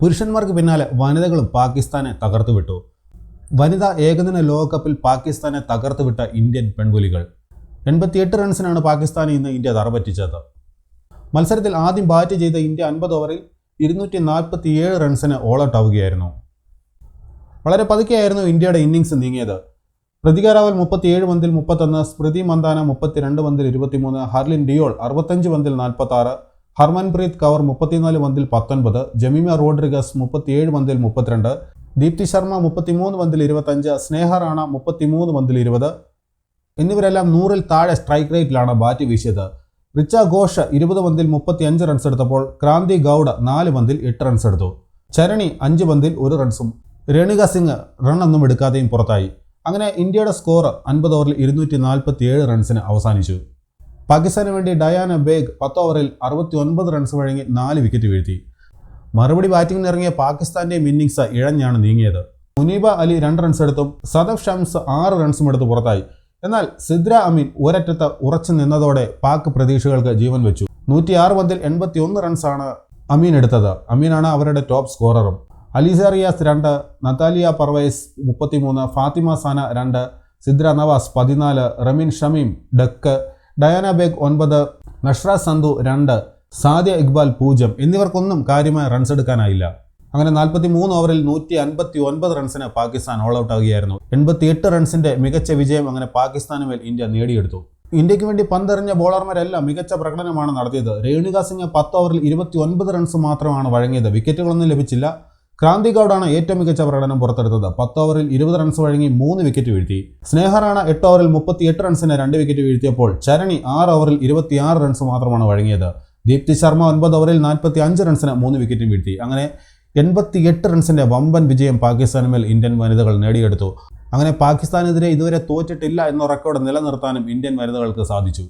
പുരുഷന്മാർക്ക് പിന്നാലെ വനിതകളും പാകിസ്ഥാനെ തകർത്തുവിട്ടു. വനിതാ ഏകദിന ലോകകപ്പിൽ പാകിസ്ഥാനെ തകർത്തുവിട്ട ഇന്ത്യൻ പെൺപുലികൾ 88 റൺസിനാണ് പാകിസ്ഥാനെ ഇന്ന് ഇന്ത്യ തറപറ്റിച്ചത്. മത്സരത്തിൽ ആദ്യം ബാറ്റ് ചെയ്ത ഇന്ത്യ 50 ഓവറിൽ 247 റൺസിന് ഓൾ ഔട്ട് ആവുകയായിരുന്നു. വളരെ പതുക്കെയായിരുന്നു ഇന്ത്യയുടെ ഇന്നിംഗ്സ് നീങ്ങിയത്. പ്രതിക റാവൽ 37 പന്തിൽ 31, സ്മൃതി മന്ദാന 32 പന്തിൽ 23, ഹർലിൻ ഡിയോൾ 65 പന്തിൽ 46, ഹർമൻപ്രീത് കൗർ 34 പന്തിൽ 19, ജമീമ റോഡ്രിഗസ് 37 പന്തിൽ 32, ദീപ്തി ശർമ്മ 33 പന്തിൽ 25, സ്നേഹ റാണ 33 പന്തിൽ 20 എന്നിവരെല്ലാം 100-ൽ താഴെ സ്ട്രൈക്ക് റേറ്റിലാണ് ബാറ്റ് വീശിയത്. റിച്ച ഘോഷ് 20 പന്തിൽ 35 റൺസ് എടുത്തപ്പോൾ ക്രാന്തി ഗൗഡ 4 പന്തിൽ 8 റൺസ് എടുത്തു. ചരണി 5 പന്തിൽ 1 റൺസും രേണുക സിംഗ് റണ്ണൊന്നും എടുക്കാതെയും പുറത്തായി. അങ്ങനെ ഇന്ത്യയുടെ സ്കോർ 50 ഓവറിൽ 247 റൺസിന് അവസാനിച്ചു. പാകിസ്ഥാന് വേണ്ടി ഡയാന ബേഗ് 10 ഓവറിൽ 69 റൺസ് വഴങ്ങി 4 വിക്കറ്റ് വീഴ്ത്തി. മറുപടി ബാറ്റിംഗിനിറങ്ങിയ പാകിസ്ഥാന്റെയും ഇന്നിംഗ്സ് ഇഴഞ്ഞാണ് നീങ്ങിയത്. മുനീബ അലി 2 റൺസ് എടുത്തും സദഫ് ഷംസ് 6 റൺസും എടുത്ത് പുറത്തായി. എന്നാൽ സിദ്ര അമീൻ ഒരറ്റത്ത് ഉറച്ചു നിന്നതോടെ പാക് പ്രതീക്ഷകൾക്ക് ജീവൻ വെച്ചു. 106 പന്തിൽ 81 റൺസാണ് അമീൻ എടുത്തത്. അമീനാണ് അവരുടെ ടോപ്പ് സ്കോററും. അലീസ റിയാസ് 2, നതാലിയ പർവൈസ് 33, ഫാത്തിമ സാന 2, സിദ്ര നവാസ് 14, റമീൻ ഷമീം ഡക്ക്, ഡയാന ബേഗ് 9, നഷ്ര സന്ധു 2, സാദിയ ഇക്ബാൽ 0 എന്നിവർക്കൊന്നും കാര്യമായ റൺസ് എടുക്കാനായില്ല. അങ്ങനെ 43 ഓവറിൽ 159 റൺസിന് പാകിസ്ഥാൻ ഓൾ ഔട്ട് ആവുകയായിരുന്നു. 88 റൺസിന്റെ മികച്ച വിജയം അങ്ങനെ പാകിസ്ഥാന് മേൽ ഇന്ത്യ നേടിയെടുത്തു. ഇന്ത്യക്ക് വേണ്ടി പന്തെറിഞ്ഞ ബോളർമാരെല്ലാം മികച്ച പ്രകടനമാണ് നടത്തിയത്. രേണുക സിംഗ് 10 ഓവറിൽ 29 റൺസ് മാത്രമാണ് വഴങ്ങിയത്. വിക്കറ്റുകളൊന്നും ലഭിച്ചില്ല. ക്രാന്തി ഗൗഡാണ് ഏറ്റവും മികച്ച പ്രകടനം പുറത്തെടുത്തത്. 10 ഓവറിൽ 20 റൺസ് വഴങ്ങി 3 വിക്കറ്റ് വീഴ്ത്തി. സ്നേഹ റാണ 8 ഓവറിൽ 38 റൺസിന് 2 വിക്കറ്റ് വീഴ്ത്തിയപ്പോൾ ചരണി 6 ഓവറിൽ 26 റൺസ് മാത്രമാണ് വഴങ്ങിയത്. ദീപ്തി ശർമ്മ 9 ഓവറിൽ 45 റൺസിന് 3 വിക്കറ്റ് വീഴ്ത്തി. അങ്ങനെ 88 റൺസിന്റെ വമ്പൻ വിജയം പാകിസ്ഥാന് മേൽ ഇന്ത്യൻ വനിതകൾ നേടിയെടുത്തു. അങ്ങനെ പാകിസ്ഥാനെതിരെ ഇതുവരെ തോറ്റിട്ടില്ല എന്ന റെക്കോർഡ് നിലനിർത്താനും ഇന്ത്യൻ വനിതകൾക്ക് സാധിച്ചു.